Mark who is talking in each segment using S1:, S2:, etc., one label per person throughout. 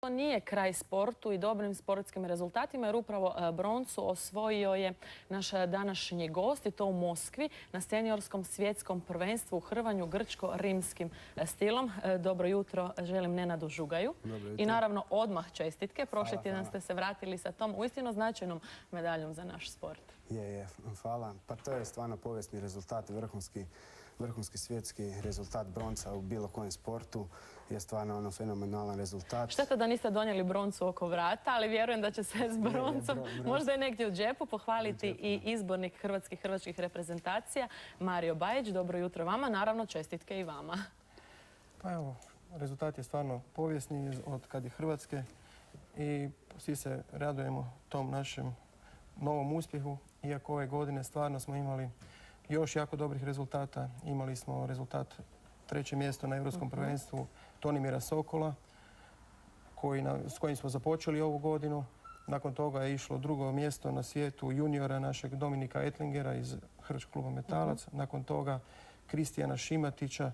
S1: To nije kraj sportu i dobrim sportskim rezultatima, jer upravo broncu osvojio je naš današnji gost, i to u Moskvi na seniorskom svjetskom prvenstvu u hrvanju grčko-rimskim stilom. Dobro jutro želim Nenadu Žugaju i naravno odmah čestitke. Prošli tjedan ste se vratili sa tom uistinu značajnom medaljom za naš sport.
S2: Hvala. Pa to je stvarno povijesni rezultat, vrhunski svjetski rezultat bronca u bilo kojem sportu je stvarno fenomenalan rezultat.
S1: Šteta da niste donijeli broncu oko vrata, ali vjerujem da će se s broncom možda i negdje u džepu pohvaliti i izbornik hrvatskih reprezentacija Mario Bajić. Dobro jutro vama, naravno čestitke i vama.
S3: Pa evo, rezultat je stvarno povijesni od kad je Hrvatske i svi se radujemo tom našem novom uspjehu. Iako ove godine stvarno smo imali još jako dobrih rezultata. Imali smo rezultat 3. mjesto na Europskom prvenstvu Tonimira Sokola, s kojim smo započeli ovu godinu. Nakon toga je išlo 2. mjesto na svijetu juniora našeg Dominika Etlingera iz Hrvatskog kluba Metalac. Nakon toga Kristijana Šimatića,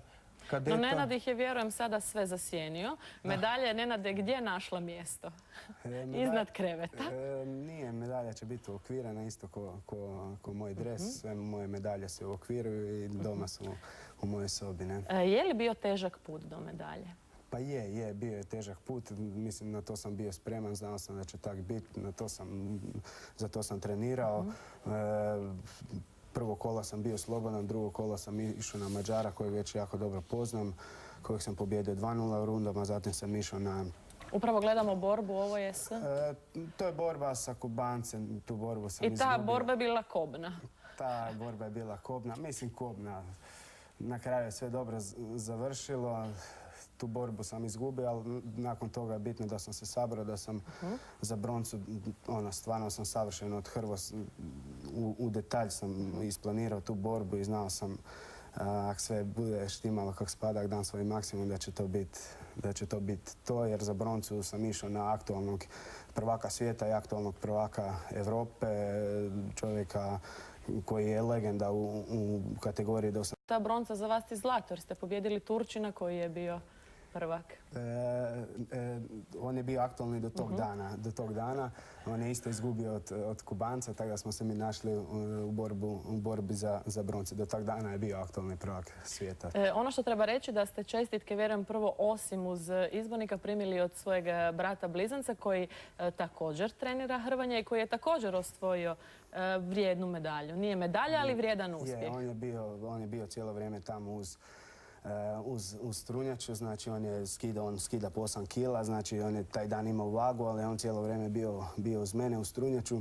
S3: kadeta.
S1: No Nenad ih je, vjerujem, sada sve zasjenio. Medalje, Nenade, gdje našla mjesto? Iznad kreveta?
S2: Nije, medalja će biti uokvirena isto ko moj dres. Sve moje medalje se uokviruju i doma su u mojoj sobi.
S1: Je li bio težak put do medalje?
S2: Pa bio je težak put. Mislim, na to sam bio spreman, znao sam da će tak biti. Za to sam trenirao. Prvo kolo sam bio slobodan, drugo kolo sam išao na Mađara kojeg već jako dobro poznam, kojeg sam pobjedio 2-0 u rundama, zatim sam išao na...
S1: Upravo gledamo borbu, ovo je s...
S2: To je borba sa Kubancem, tu borbu sam izgubio.
S1: I ta borba je bila kobna?
S2: Ta borba je bila kobna, mislim kobna. Na kraju je sve dobro završilo. Tu borbu sam izgubio, ali nakon toga je bitno da sam se sabrao, da sam za broncu, stvarno sam savršeno odhrvo, u detalj sam isplanirao tu borbu i znao sam ako sve bude štimalo kako spada, dam svoj maksimum, da će to biti to, jer za broncu sam išao na aktualnog prvaka svijeta i aktualnog prvaka Europe, čovjeka koji je legenda u kategoriji do 8.
S1: Ta bronca za vas je zlato, jer ste pobjedili Turčina koji je bio prvak.
S2: On je bio aktualni do tog dana. On je isto izgubio od Kubanca, tako da smo se mi našli u borbi za bronce. Do tog dana je bio aktualni prvak svijeta.
S1: Ono što treba reći da ste čestitke, vjerujem, prvo osim uz izbornika primili od svojeg brata blizanca koji također trenira hrvanje i koji je također osvojio vrijednu medalju. Nije medalja, ali vrijedan uspjeh.
S2: On je bio cijelo vrijeme tamo uz strunjaču, znači on skida po 8 kila, znači on je taj dan imao vagu, ali on cijelo vrijeme bio uz mene u strunjaču.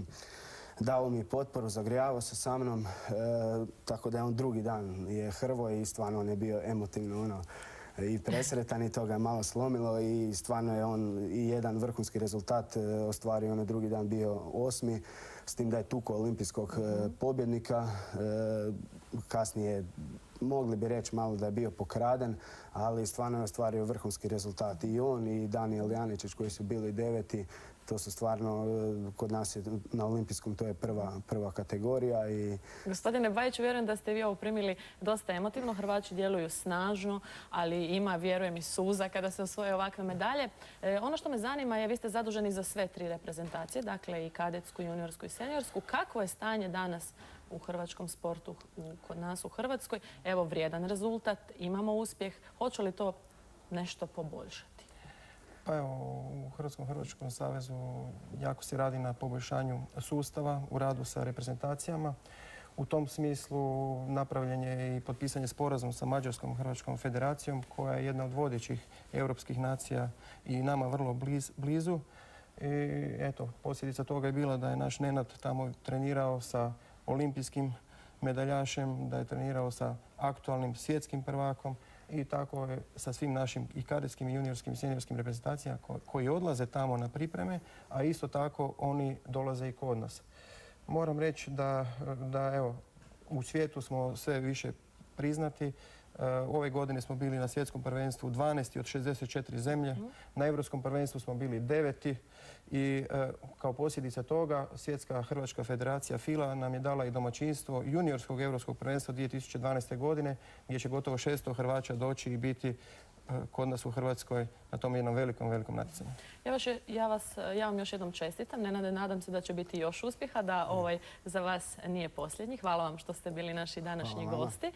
S2: Dao mi potporu, zagrijavao se sa mnom, tako da je on drugi dan je hrvo i stvarno on je bio emotivno i presretan i to ga je malo slomilo i stvarno je on i jedan vrhunski rezultat ostvario. On je drugi dan bio 8. s tim da je tukao olimpijskog pobjednika. Kasnije mogli bi reći malo da je bio pokraden, ali stvarno je ostvario vrhunski rezultat. I on i Danijel Janičić koji su bili 9. To su stvarno, kod nas je na olimpijskom, to je prva kategorija.
S1: Gospodine Bajić, vjerujem da ste vi ovo primili dosta emotivno. Hrvači djeluju snažno, ali ima, vjerujem, i suza kada se osvoje ovakve medalje. Ono što me zanima je, vi ste zaduženi za sve 3 reprezentacije, dakle i kadetsku, juniorsku i seniorsku. Kakvo je stanje danas u hrvatskom sportu kod nas u Hrvatskoj? Evo, vrijedan rezultat, imamo uspjeh. Hoće li to nešto poboljšati?
S3: Pa evo, u Hrvatskom savezu jako se radi na poboljšanju sustava u radu sa reprezentacijama. U tom smislu napravljen je i potpisanje sporazum sa Mađarskom Hrvatskom federacijom, koja je jedna od vodećih europskih nacija i nama vrlo blizu. I eto, posljedica toga je bila da je naš Nenad tamo trenirao sa olimpijskim medaljašem, da je trenirao sa aktualnim svjetskim prvakom i tako je sa svim našim i kadetskim i juniorskim i seniorskim reprezentacijama koji odlaze tamo na pripreme, a isto tako oni dolaze i kod nas. Moram reći da evo, u svijetu smo sve više priznati. Ove godine smo bili na svjetskom prvenstvu 12. od 64 zemlje. Na Europskom prvenstvu smo bili 9. I kao posljedica toga Svjetska Hrvačka federacija FILA nam je dala i domaćinstvo juniorskog europskog prvenstva 2012. godine gdje će gotovo 600 Hrvaća doći i biti kod nas u Hrvatskoj na tom jednom velikom natjecanju.
S1: Ja vam još jednom čestitam. Nenade, nadam se da će biti još uspjeha, da za vas nije posljednji. Hvala vam što ste bili naši današnji gosti.